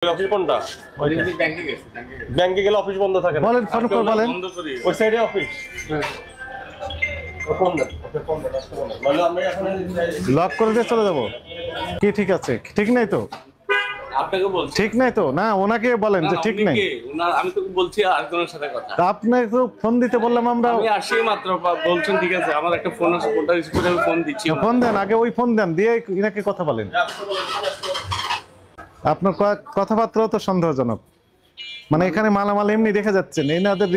Office কোনটা? ব্যাংকে গেলে অফিস বন্ধ থাকে না। বলেন ফোন করে বলেন। ওই সাইডে অফিস। লক করে দিয়ে চলে যাবো কি? ঠিক আছে, ঠিক নাই তো? আপনাকে বলছি ঠিক নাই তো? না, ওনাকে বলেন যে ঠিক নাই। আমি তো বলছি আরেকজনের সাথে কথা। আপনাকে তো ফোন দিতে বললাম আমরা। আমি আসি মাত্র বলছেন ঠিক আছে, আমার একটা ফোন আছে, ফোনটা রিসিভ করে আমি ফোন দিচ্ছি। ফোন দেন, আগে ওই ফোন দেন, দিয়ে ইনাকে কথা বলেন। আপনার কথাবার্তাও তো সন্দেহজনক। মানে এখানে মালামাল এমনি দেখা যাচ্ছে, এনাদের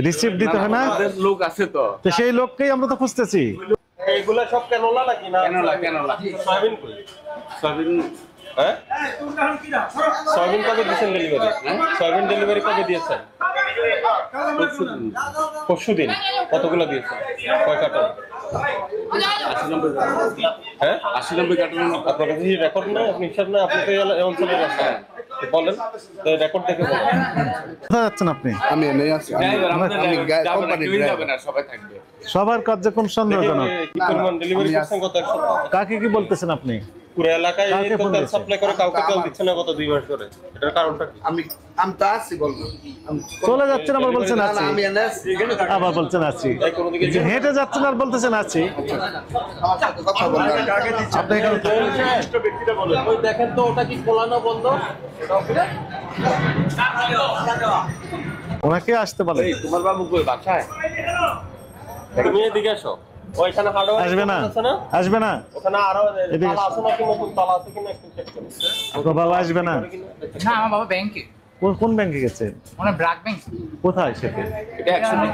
রিসিভ দিতে হয় না? আমাদের লোক আছে তো, সেই লোককেই আমরা তো খুঁজতেছি। এইগুলা সব কেনলা নাকি না? কেনলা সয়াবিন কই? সয়াবিন হ্যাঁ, সয়াবিন কবে দিয়েছেন ডেলিভারি? সয়াবিন ডেলিভারি কবে দিয়েছেন? পরশুদিন। কতগুলো দিয়েছেন? কয় কার্টন? 80-90 হ্যাঁ, 80-90 কার্টন। আপনার কাছে রেকর্ড নাই? আপনি হিসাব না? আপনি তো এই অঞ্চলের আছেন, বলেন রেকর্ড দেখে বলেন। কোথায় যাচ্ছেন আপনি? আমি নেই আছি। যাবে না, সবাই থাকবে। সবার কার্যক্রম সন্দেহজনক। কি পরিমাণ ডেলিভারি করছেন গত এক সপ্তাহ? কাকে কি বলতেছেন আপনি? পুরো এলাকায় এই কাকে তো ফোন তেল দিয়েছে? সাপ্লাই করে কাউকে তেল দিচ্ছে না গত 2 মাস ধরে। এটার কারণটা কি? আমি তো আছি বলবো। চলে যাচ্ছেন আবার বলছেন না আছি, আমি এনে আছি। আবার বলছেন আছি। এই কোনো দিকে হেঁটে যাচ্ছেন আর বলতেছেন আছি। আমার সাথে কথা বলবেন। আপনি এখানে ব্যক্তিটা বলেন, ওই দেখেন তো ওটা কি খোলা না বন্ধ? ওনাকে আসতে বলেন। এই তোমার বাবু কই বাসায়? তুমি এদিকে আসো। ওইখানে হার্ডওয়্যার আসবে না, আছে না? আসবে না। ওখানে আরো এদিকে তালা আছে নাকি, নতুন তালা আছে কিনা একটু চেক করুন। আপনার বাবা আসবে না? না, আমার বাবা ব্যাংকে, কোন ব্যাংকে গেছে? মানে ব্র্যাক ব্যাংক। কোথায় সেটা? এটা 100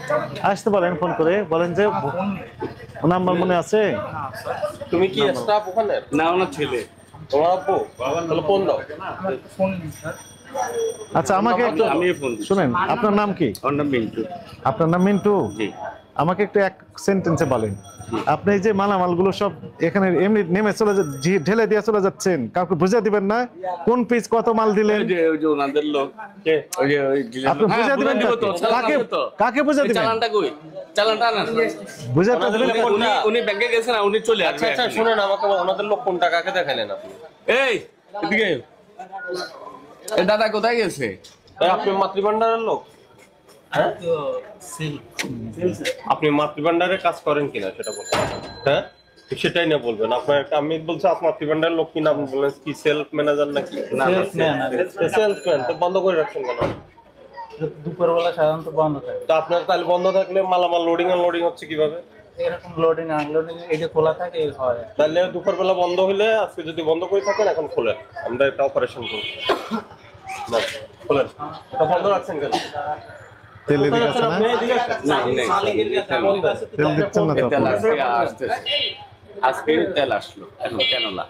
টাকা। আসতে বলেন, ফোন করে বলেন যে নাম্বার মনে আছে। তুমি কি স্টাফ ওখানে? না, ওনার ছেলে। তোমার আব্বু? তাহলে ফোন দাও। আমার ফোন নেই স্যার। আচ্ছা, আমাকে একটু আমি ফোন দিচ্ছি। শুনেন, আপনার নাম কি? ওর নাম মিন্টু। আপনার নাম মিন্টু? জি। আমাকে একটু এক সেন্টেন্সে বলেন, আপনি এই যে মালামালগুলো সব এখানে এমনি নেমে চলে ঢেলে দিয়ে চলে যাচ্ছেন, কাউকে বুঝে দিবেন না কোন পিস কত মাল দিলেন? ওই যে ওনাদের লোক, কে? ওই যে ওই ডিলার। আপনি বুঝে দিবেন কাকে? কাকে বুঝে দিবেন? চালানটা কই? চালানটা আনেন। বুঝে তো দিবেন। উনি ব্যাংকে গেছেন, উনি চলে আসবে। আচ্ছা শুনেন, আমাকে ওনাদের লোক কোনটা, কাকে দেখালেন আপনি? এই এদিকে এই দাদা কোথায় গেছে? তাই আপনি মাতৃভান্ডারের লোক? হ্যাঁ, আপনি মাতৃভান্ডারে কাজ করেন কিনা সেটা বলবেন। হ্যাঁ, সেটাই না বলবেন। আপনার আমি বলছি আপনি মাতৃভান্ডারের লোক কিনা, আপনি বললেন কি সেলস ম্যানেজার নাকি? সেলসম্যান। তো বন্ধ করে রাখছেন কেন? দুপুরবেলা সাধারণত বন্ধ থাকে। তো আপনার তাহলে বন্ধ থাকলে মালামাল লোডিং আনলোডিং হচ্ছে কিভাবে? এরকম লোডিং আনলোডিং এটা খোলা থাকে, এই হয়। তাহলে দুপুরবেলা বন্ধ হইলে, আজকে যদি বন্ধ করে থাকেন এখন খোলেন, আমরা একটা অপারেশন করব। না খোলেন, এটা বন্ধ রাখছেন কেন? তেল এদিকে আছে না? আপনি এদিকে আসেন। না, নেই। তেল দিচ্ছেন না তো তেল আপনারা? আসতেছে। আজকে তেল আসলো, এখন কেনলা।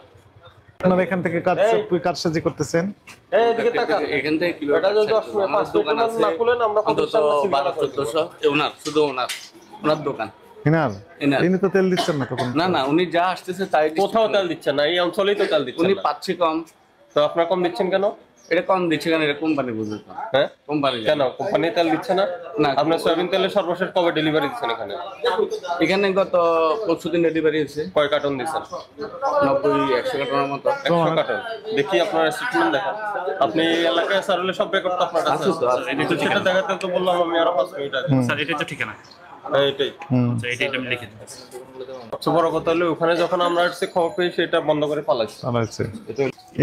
আপনারা এখান থেকে কাজসাজি করতেছেন? এই এদিকে তাকান। এখান থেকে কিলো এটা যদি 5 দোকান আছে, না খুলেন আমরা অন্তত 1200-1400। ওনার শুধু ওনার দোকান। হিনার হিনার। ইনি তো তেল দিচ্ছেন না তখন। না, উনি যা আসতেছে তাই কোথাও তেল দিচ্ছেন না, এই অঞ্চলেই তো তেল দিচ্ছেন উনি না। পাচ্ছে কম। তো আপনারা কম দিচ্ছেন কেন? এটা কম দিচ্ছে কেন? এটা কোম্পানি বুঝে তো। হ্যাঁ, কোম্পানি কেন কোম্পানি তেল দিচ্ছে না? না। আপনার সয়াবিন তেলের সর্বশেষ কবে ডেলিভারি দিচ্ছেন এখানে? এখানে গত পরশুদিন ডেলিভারি হয়েছে। কয় কার্টন দিচ্ছেন? 90-100 কার্টনের মতো। 100 কার্টন। দেখি আপনার স্টেটমেন্ট দেখান। আপনি এই এলাকায় সারলে সব রেকর্ড তো আপনার কাছে আছে তো, আছে। তো সেটা দেখাতে তো বললাম আমি আরো 5 মিনিট আগে। স্যার এটাই তো ঠিকানা। হ্যাঁ, এটাই। আচ্ছা এটা আমি লিখে দিচ্ছি। সবচেয়ে বড় কথা হলো ওখানে যখন আমরা আসছি খবর পেয়ে সেটা বন্ধ করে পালাইছি। আচ্ছা,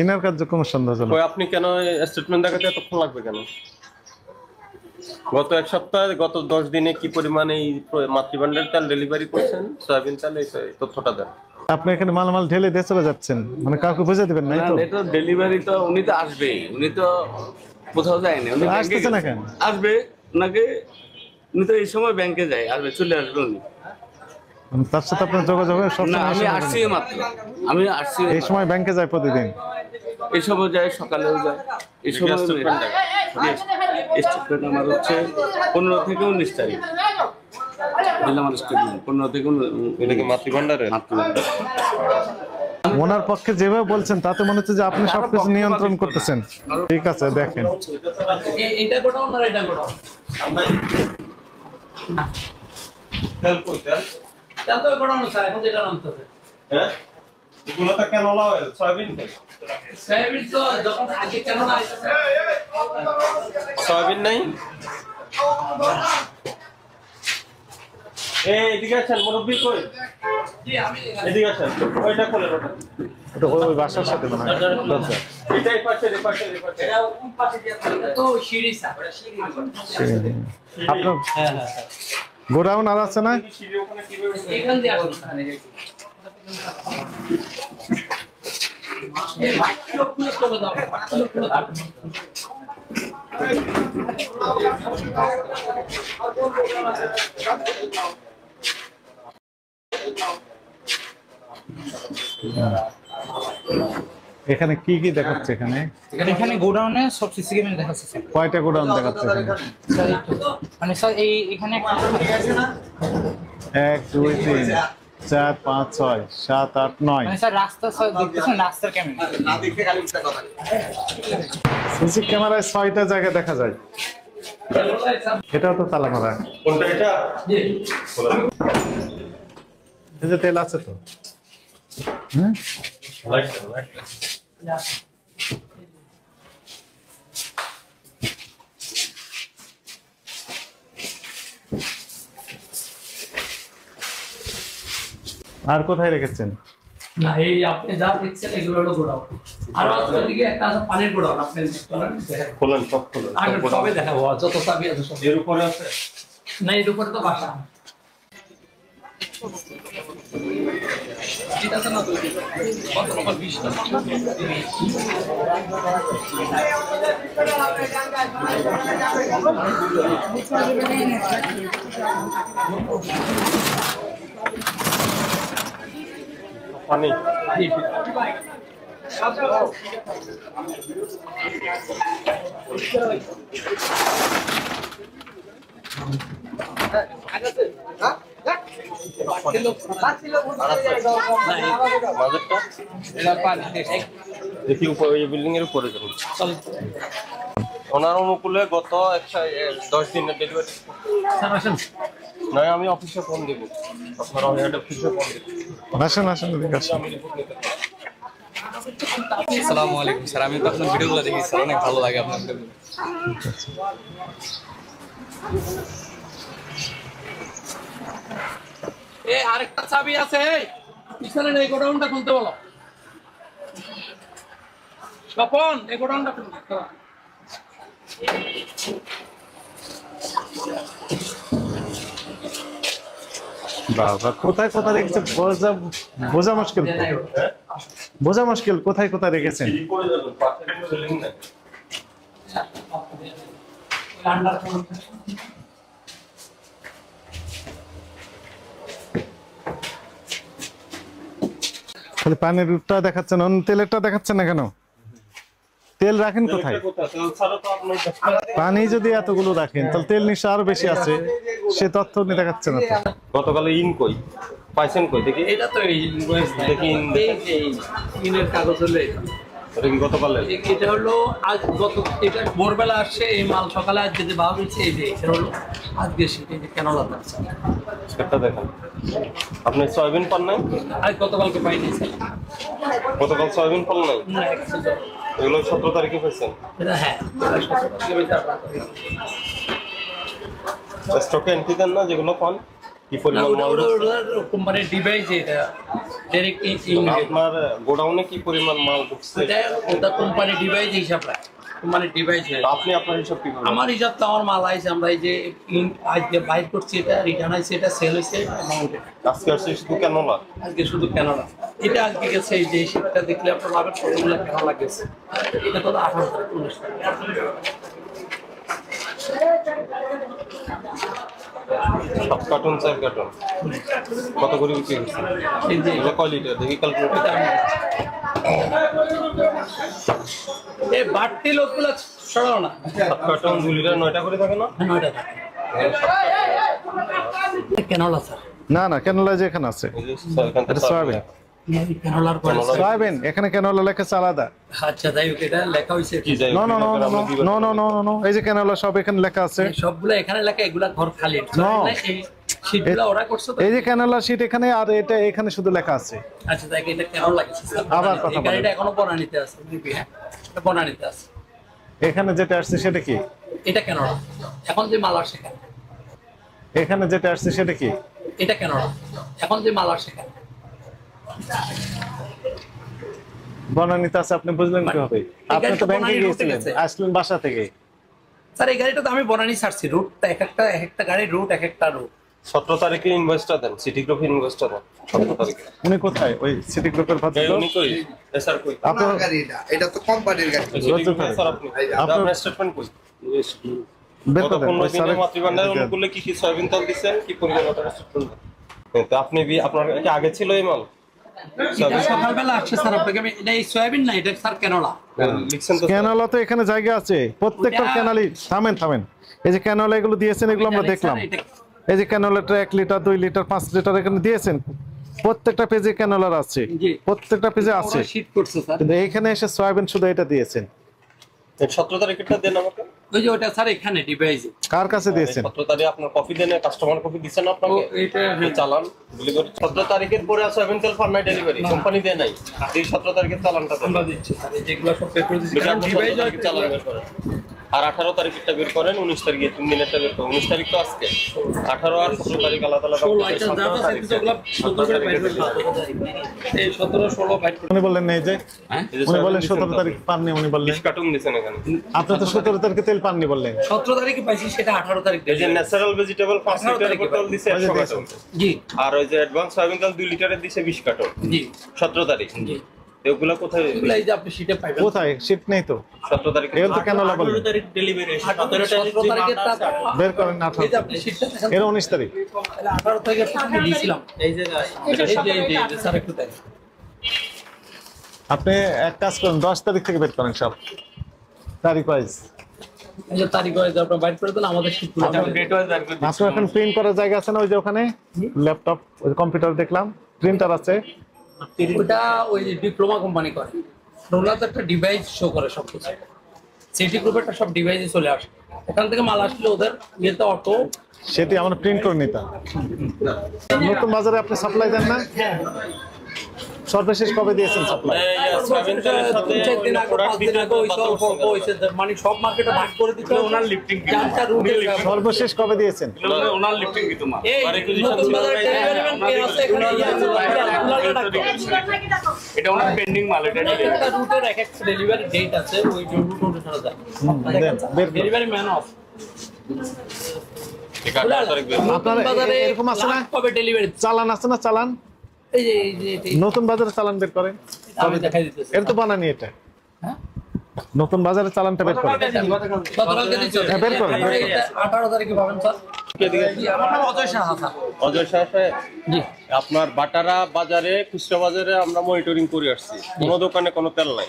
ইনার কার্যক্রম সন্দেহজনক। ওই আপনি কেন স্টেটমেন্ট দেখাতে এতক্ষণ লাগবে কেন? গত এক সপ্তাহে, গত 10 দিনে কি পরিমাণে এই মাতৃভান্ডার তেল ডেলিভারি করছেন, সয়াবিন তেল, এই তথ্যটা দেন। আপনি এখানে মালামাল ঢেলে দিয়ে চলে যাচ্ছেন, মানে কাউকে বুঝে দিবেন না তো? এটা ডেলিভারি তো উনি তো আসবেই, উনি তো কোথাও যায়নি। উনি ব্যাংকে আসতেছে না কেন? আসবে ওনাকে, উনি তো এই সময় ব্যাংকে যায়, আসবে, চলে আসবে উনি। তার সাথে আপনার যোগাযোগ হয় না, সবসময়? আমি আসছি মাত্র, আমি আসছি। এই সময় ব্যাংকে যায় প্রতিদিন? এই সময় যায়, সকালেও যায়। এই সময় স্টেটমেন্ট দেন। স্টেটমেন্ট আমার হচ্ছে 15 থেকে 19 তারিখ। আমার স্টেটমেন্ট 15 থেকে এটা কি মাতৃভান্ডারের? ওনার পক্ষে যেভাবে বলছেন তাতে মনে হচ্ছে যে আপনি সবকিছু নিয়ন্ত্রণ করতেছেন। ঠিক আছে, দেখেন। এটা গোডাউন আর এটা গোডাউন। তেল কই তেল? তেল তো গোডাউন স্যার, এখন যেটা নামতেছে। হ্যাঁ, এগুলো তো ক্যানোলা অয়েল, সয়াবিন তেল। সয়াবিন তো যখন আগে কেন না সয়াবিন নাই? এই এদিকে আসেন, মুরব্বি কই? জি আমি এদিকে আসেন, ওইটা খোলেন ওটা। ওটা ওই বাসার সাথে মনে হয় দরজা। এটা এই পাশে, এই পাশে, এই পাশে। এটা কোন পাশে দিয়ে এটা তো সিঁড়ি স্যার, এটা সিঁড়ি। আপনার হ্যাঁ হ্যাঁ হ্যাঁ। গোডাউন আর আছে না? সিঁড়ি ওখানে কিভাবে? এখান দিয়ে আসুন স্যার। এই বাকিও পুরো করে দাও, বাকিও পুরো দাও। এখানে কি কি দেখাচ্ছে এখানে? এখানে গোডাউনে সব সিসি ক্যামেরা দেখাচ্ছে স্যার। কয়টা গোডাউন দেখাচ্ছে এখানে? স্যার এই তো। মানে স্যার এই এখানে একটা 1 2 3 4 5 6 7 8 9 মানে স্যার রাস্তা স্যার দেখতেছেন রাস্তার ক্যামেরা। না দেখে খালি একটা কথা। সিসি ক্যামেরায় 6টা জায়গা দেখা যায়। এটাও তো তালা মারা। কোনটা এটা? জি। খোলেন। এই যে তেল আছে তো। হ্যাঁ লাইট দেন, লাইট দেন। আর কোথায় রেখেছেন? না এই আপনি যা দেখছেন এগুলো হলো গোডাউন। আর ওই দিকে একটা আছে পানির গোডাউন, আপনি দেখেন। খোলেন, সব খোলেন। আগে সবে দেখাবো, যত চাবি আছে সব। এর উপরে আছে? না এর উপরে তো বাসা। ঠিক আছে না? কত নম্বর 20 টা। পানি। দেখি উপরে, এই বিল্ডিং এর উপরে যাবেন। ওনার অনুকূলে গত 10 দিনের ডেলিভারি। নয় আমি অফিসে ফোন দেবো, আপনারা হেড অফিসে ফোন দেবো। আসেন আসেন এদিকে আসেন। আমি রিপোর্ট নিতে পারবো। আসসালামু আলাইকুম স্যার, আমি তো আপনার ভিডিওগুলো দেখি স্যার, অনেক ভালো লাগে আপনার ভিডিওগুলো। এই আরেকটা চাবি আছে, এই পিছনে এই গোডাউনটা খুলতে বলো। স্বপন এই গোডাউনটা খুলতে বলো। বাবা কোথায় কোথায় রেখেছে বোঝা মুশকিল তো। বোঝা মুশকিল কোথায় কোথায় রেখেছেন। সিঁড়ি করে যাবেন, পাশে কোনো বিল্ডিং নাই। খালি পানিরটা দেখাচ্ছেন, অন্য তেলেরটা দেখাচ্ছেন না কেন? তেল রাখেন কোথায়? তেল ছাড়া তো আপনার পানি যদি এতগুলো রাখেন তাহলে তেল নিশ্চয় আরো বেশি আছে, সে তথ্য নিয়ে দেখাচ্ছে না তো। গতকালে ইন কই পাইছেন, কই দেখি? এটা তো এই দেখি ইন, এই যে ইনের কাগজ হলে এটা কি গতকালে? এটা হলো আজ গত, এটা ভোরবেলা আসছে এই মাল, সকালে আজকে যে ভাব হচ্ছে এই যে এটা হলো আজকে সেটা কেন লাগছে। সেটা দেখেন। আপনি সয়াবিন পান নাই? আজ গতকালকে পাইনি স্যার। গতকাল সয়াবিন পান নাই? না, actually এগুলো 17 তারিখে পাইছেন? এটা হ্যাঁ, এটা 17 তারিখে বেচা আপনার। স্টকে এন্ট্রি দেন না যেগুলো পান? কি পরিমাণ মাল ঢুকছে? কোম্পানির ডিভাইস এটা ডাইরেক্ট আপনার গোডাউনে কি পরিমাণ মাল ঢুকছে? এটা ওটা কোম্পানি ডিভাইস হিসাব রাখে, কোম্পানির ডিভাইস। আপনি আপনার হিসাব কি করবেন? আমার হিসাব তো আমার মাল আইছে, আমরা এই যে আজকে বাইর করছি, এটা রিটার্ন আইছে, এটা সেল হয়েছে অ্যামাউন্ট। আজকে আসছে শুধু কেন না? আজকে শুধু কেন না, এটা আজকে গেছে এই যে শিপটা দেখলে আপনার লাভের কতগুলো কেন লাগেছে। এটা তো 18 তারিখ 19 7 কার্টন 4 কার্টন কত করে বিক্রি হচ্ছে? এই যে এগুলো কয় লিটার দেখি ক্যালকুলেট। এই বাড়তি লোকগুলো সরাও না। 7 কার্টন 2 লিটার 9টা করে থাকে না? 9টা কেনলা স্যার, না না কেনলা যে এখানে আছে এই যে এখান থেকে এটা সয়াবিন। কেনলার পরে সয়াবিন এখানে কেনলা লেখা আছে আলাদা। আচ্ছা যাই হোক, এটা লেখা হয়েছে কি যাই no no no no no no no no, এই যে কেনলা সব এখানে লেখা আছে। সবগুলো এখানে লেখা, এগুলা ঘর খালি। No. এই শীটগুলো ওরা করছে তো। এই যে ক্যানোলা শীট এখানে, আর এটা এখানে শুধু লেখা আছে। আচ্ছা দেখ এটা কেন লাগছে স্যার? আবার কথা এই বলেন। গাড়িটা এখনো বনানীতে আছে, বুঝবি? হ্যাঁ, এটা বনানীতে আছে। এখানে যেটা আসছে সেটা কি? এটা কেন না? এখন যে মাল আসে কেন? এখানে যেটা আসছে সেটা কি? এটা কেন না? এখন যে মাল আসে কেন? বনানীতে আছে, আপনি বুঝলেন কিভাবে? আপনি গাড়িটা তো ব্যাংকে বনানী রুটে গিয়েছিলেন, গেছে। আসলেন বাসা থেকে। স্যার এই গাড়িটা তো আমি বনানী ছাড়ছি, রুটটা এক একটা গাড়ির রুট এক একটা রুট। 17 তারিখে ইনভয়েসটা দেন, সিটি গ্রুপ ইনভয়েসটা দেন 17 তারিখে। উনি কোথায়? ওই সিটি গ্রুপের ভদ্রলোক? উনি কই? স্যার কই? আমার গাড়ি না, এটা তো কোম্পানির গাড়ি। সিটি গ্রুপের স্যার আপনি। আপনার স্টেটমেন্ট কই? বের গত করে দেন। 15 ওই দিনে স্যারের- মাতৃভান্ডারের অনুকূলে কি কি সয়াবিন তেল দিচ্ছেন, কি পরিমাণ ওটা স্টেটমেন্ট দেন। তো আপনি আপনার কি আগে ছিল এই মাল? এটা সকালবেলা আসছে স্যার, আপনাকে আমি এটা এই সয়াবিন না, এটা স্যার কেনলা। লিখছেন তো স্যার? ক্যানোলা তো এখানে জায়গা আছে, প্রত্যেকটা ওটা- ক্যানালি। থামেন। এই যে ক্যানোলা এগুলো দিয়েছেন, এগুলো আমরা দেখলাম। এই যে ক্যানোলাটা 1 লিটার 2 লিটার 5 লিটার এখানে দিয়েছেন, প্রত্যেকটা পেজে ক্যানোলার আছে, জি। প্রত্যেকটা পেজে আছে। শীট করছে স্যার। কিন্তু এইখানে এসে সয়াবিন শুধু এটা দিয়েছেন। এই 17 তারিখেরটা দেন আমাকে। ওই যে ওটা স্যার এখানে ডিভাইসে। কার কাছে দিয়েছেন? 17 তারিখে আপনার কপি দেন, কাস্টমার কপি দিচ্ছেন আপনাকে। ও, এটা- আপনি চালান ডেলিভারি 17 তারিখের পরে সয়াবিন তেল ফার নাই ডেলিভারি, কোম্পানি দেয় নাই। এই 17 তারিখের চালানটা দেন। আমরা দিচ্ছি স্যার, এই যেগুলো সব পেপার দিচ্ছি এটা কারণ আপনি ডিভাইস 17 তারিখে চালান বের করেন। আর 18 তারিখেরটা বের করেন, 19 তারিখে 3 দিনেরটা বের করেন। 19 তারিখ তো আজকে, 18 আর 17 তারিখ আলাদা আলাদা। 16 আইটেম যা আছে সেগুলো সুন্দর করে বাইর করে দিতে। এই 17 16 বাইট করে। উনি বললেন এই যে, এই যে উনি বললেন সয়াবিন 17 তারিখ পাননি, উনি বললেন 20 কার্টুন দিছেন এখানে। আপনি তো 17 তারিখে তেল পাননি বললেন। 17 তারিখে পাইছি, সেটা 18 তারিখ এই যে ন্যাচারাল ভেজিটেবল 5 18 লিটার তারিখে বোতল দিছে ওই যে 100 কার্টুন। জি আর ওই যে অ্যাডভান্স সয়াবিন তেল 2 লিটারের দিছে 20 কার্টুন। জি 17 তারিখ। জি। এগুলা কোথায়? এগুলো এই যে আপনি শীটে পাইবেন। কোথায়? শীট নেই তো। 17 তারিখে এগুলো তো ক্যানোলা বললেন। 17 তারিখের বের করেন এই যে 18। আপনি শীটটা দেখেন, এর 19 তারিখ। তাহলে 18 তারিখে আমি দিয়েছিলাম। এই যে স্যার একটু দেখেন। আপনি এক কাজ করুন, 10 তারিখ থেকে বের করেন সব তারিখ ওয়াইজ। এই যে তারিখ হয়ে যাবে, আপনারা বাইট করে দিলে আমাদের শীটগুলো যাবে। আপনার এখন প্রিন্ট করার জায়গা আছে না? ওই যে ওখানে ল্যাপটপ, ওই কম্পিউটার দেখলাম, প্রিন্টার আছে। ওটা ওই ডিপ্লোমা কোম্পানি করে, ওগুলো তো একটা ডিভাইস শো করে সব কিছু। সিটি গ্রুপেরটা সব ডিভাইসে চলে আসে, ওখান থেকে মাল আসলে ওদের ইয়েতে অটো। সেটি আমরা প্রিন্ট করে নিতাম। নতুন বাজারে আপনি সাপ্লাই দেন না? সর্বশেষ কবে দিয়েছেন সাপ্লাই? সয়াবিন তেলের সাথে প্রোডাক্ট দিতে মানে সব মার্কেটে ভাগ করে দিতে ওনার লিফটিং সর্বশেষ কবে দিয়েছেন? ওনার লিফটিং দিত মা এই নতুন বাজারে ডেলিভারি ম্যান কে আছে এখানে ইয়ে আছে, এটা ওনার পেন্ডিং মাল, এটা একটা রুটের এক একটা ডেলিভারি ডেট আছে, ওই রুট অনুসারে যায় বের করুন। Delivery man of. ঠিক আছে 18 তারিখ বের। আপনার বাজারে এরকম আছে না? কবে ডেলিভারি? চালান আছে না? চালান এই যে এই নতুন বাজারে চালান বের করেন। আমি দেখাই দিতেছি। এটা তো বানানি এটা। হ্যাঁ? নতুন বাজারে চালানটা বের করেন। গতকালকে দিচ্ছি। হ্যাঁ, বের করুন, বের করুন। এটা 18 তারিখে পাবেন স্যার। জি, আমার নাম অজয় সাহা স্যার। অজয় সাহেব, জি আপনার বাটারা বাজারে, খুচরা বাজারে আমরা মনিটরিং করে আসছি, কোনো দোকানে কোনো তেল নাই।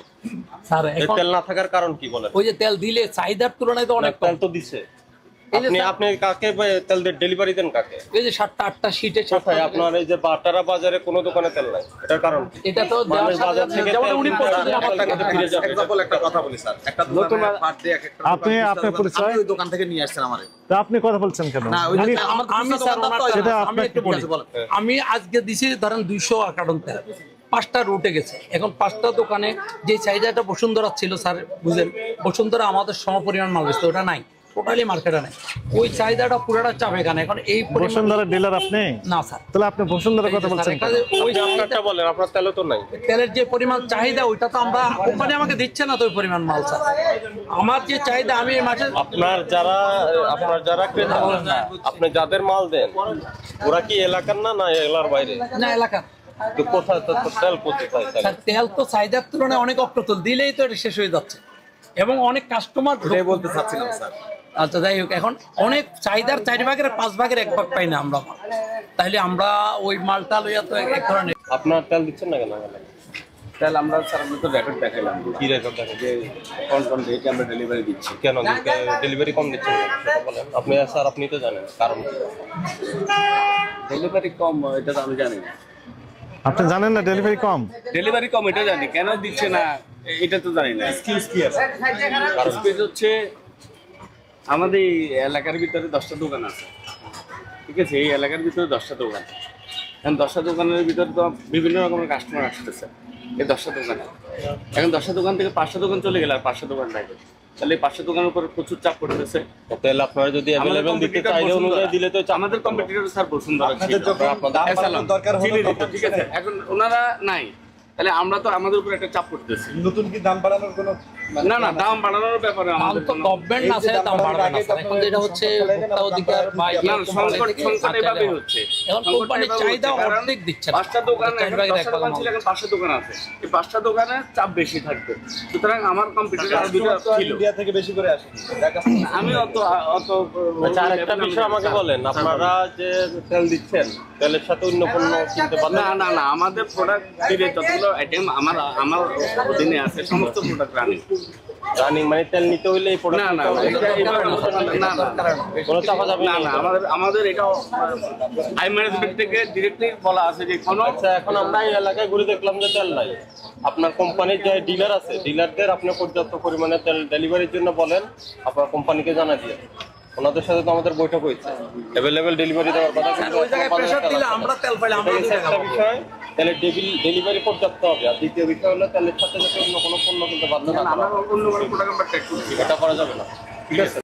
স্যার এই এখন তেল না থাকার কারণ কি বলেন? ওই যে তেল দিলে চাহিদার তুলনায় তো অনেক তেল কম। তো দিছে। এই যে আপনি স্যার- আপনি কাকে তেল ডেলিভারি দেন কাকে? এই যে 7টা 8টা শীটে কোথায় আপনার এই যে বাটারা বাজারে কোনো দোকানে তেল নাই, এটার কারণ কি? এটা তো দেওয়ার মানুষ সাথে বাজার সাথে থেকে যেমন তেল উনি কিনতে পড়ছেন আসে, আমার টাকা ফিরে যাবে। এক্সাম্পল একটা কথা বলি স্যার, একটা দোকানে পার ডে এক একটা আপনি আপনার পরিচয়, ওই দোকান থেকে নিয়ে আসছেন আমারে। তা আপনি কথা বলছেন কেন? না ওই যে উনি- আমার আমি স্যার ওনার সেটা আমি আপনাকে একটু বলি। বলেন। আমি আজকে দিছি ধরেন 200 কার্টন তেল, 5টা রুটে গেছে। এখন 5টা দোকানে যে চাহিদাটা বসুন্ধরা ছিল স্যার, বুঝলেন, বসুন্ধরা আমাদের সমপরিমাণ মাল বেচতো, ওটা নাই, টোটালি মার্কেটে নাই। ওই চাহিদাটা পুরোটা চাপ এখানে। এখন এই পরিমাণ বসুন্ধরা ডিলার আপনি? না স্যার, তাহলে আপনি বসুন্ধরার কথা বলছেন কেন? ওই আপনি আপনারটা বলেন, আপনার তেলও তো নাই। তেলের যে পরিমাণ চাহিদা ওইটা তো আমরা, কোম্পানি আমাকে দিচ্ছে না তো ওই পরিমাণ মাল স্যার। আমার যে চাহিদা আমি এই মাসে আপনার যারা ক্রেতা, আপনি যাদের মাল দেন ওরা কি এলাকার না না এলাকার বাইরে? না এলাকা তো কোথায় তো তেল কোথায় তাহলে? স্যার, তেল তো চাহিদার তুলনায় অনেক অপ্রতুল, দিলেই তো এটা শেষ হয়ে যাচ্ছে এবং অনেক কাস্টমার। এটাই বলতে চাচ্ছিলাম স্যার। আচ্ছা যাই হোক, এখন অনেক চাহিদার 4 ভাগের 5 ভাগের 1 ভাগ পাই না আমরা মাল। তাইলে আমরা ওই মালটা লইয়া তো এক ধরনের আপনার তেল দিচ্ছেন না কেন? তাহলে আমরা স্যার আমরা তো রেকর্ড দেখাইলাম কি রেকর্ড দেখেন যে কোন কোন ডেটে আমরা ডেলিভারি দিচ্ছি। কেন ডেলিভারি কম দিচ্ছেন না? সেটা বলেন। আপনি স্যার আপনি তো জানেন কারণ কি? ডেলিভারি কম এটা তো আমি জানি না। আপনি জানেন না ডেলিভারি কম? ডেলিভারি কম এটা জানি, কেন দিচ্ছে না এটা তো জানি না। এক্সকিউজ কি আছে? এক্সকিউজ হচ্ছে আমাদের এই এলাকার ভিতরে 10টা দোকান আছে, ঠিক আছে, এই এলাকার ভিতরে 10টা দোকান। এখন 10টা দোকানের ভিতরে তো বিভিন্ন রকমের কাস্টমার আসতেছে এই 10টা দোকানে। এখন 10টা দোকান থেকে 5টা দোকান চলে গেলে আর 5টা দোকান নাই, তাহলে এই 5টা দোকানের উপর প্রচুর চাপ পড়তেছে। তাহলে আপনারা যদি অ্যাভেলেবেল দিতে চাইলে অনুযায়ী দিলে তো আমাদের কম্পিটিটর স্যার বসুন্ধরা ছিল। দরকার হলো ঠিক আছে, এখন ওনারা নাই, তাহলে আমরা তো আমাদের উপর একটা চাপ করতেছি। নতুন কি দাম বাড়ানোর কোনো না না, দাম বাড়ানোর ব্যাপারে আমাদের তো গভর্নমেন্ট না চাইলে দাম বাড়বে না স্যার। এখন যেটা হচ্ছে ভোক্তা অধিকার বা না, সংকট এভাবেই হচ্ছে। এখন কোম্পানির চাহিদা অর্ধেক দিচ্ছে না। 5টা দোকান, 10টা দোকান ছিল, এখন 5টা দোকান আছে। এই 5টা দোকানে চাপ বেশি থাকবে, সুতরাং আমার কম্পিটিটর আর দুটো ছিল। ইন্ডিয়া থেকে বেশি করে আসে। আমি অত আচ্ছা, আরেকটা বিষয় আমাকে বলেন, আপনারা যে তেল দিচ্ছেন তেলের সাথে অন্য পণ্য কিনতে পারেন না না না, আমাদের প্রোডাক্ট দিলে যতগুলো আইটেম আমার অধীনে আছে সমস্ত প্রোডাক্ট রানিং, মানে তেল নিতে হইলে এই প্রোডাক্ট না না না কোনো চাপা যাবে না না, আমাদের এটা হাই ম্যানেজমেন্ট থেকে ডিরেক্টলি বলা আছে যে কোনো। আচ্ছা, এখন আমরা এই এলাকায় ঘুরে দেখলাম যে তেল নাই। আপনার কোম্পানির যে ডিলার আছে, ডিলারদের আপনি পর্যাপ্ত পরিমাণে তেল ডেলিভারির জন্য বলেন, আপনার কোম্পানিকে জানা দিয়ে। ওনাদের সাথে তো আমাদের বৈঠক হয়েছে, অ্যাভেলেবেল ডেলিভারি দেওয়ার কথা। ওই জায়গায় প্রেসার দিলে আমরা তেল পাইলে আমরা একটা বিষয়, তাহলে ডেলিভারি পর্যাপ্ত হবে। আর দ্বিতীয় বিষয় হলো তেলের সাথে যাতে অন্য কোনো পণ্য কিন্তু বাধ্য না করা হয়। অন্য কোনো প্রোডাক্ট এটা করা যাবে না, ঠিক আছে।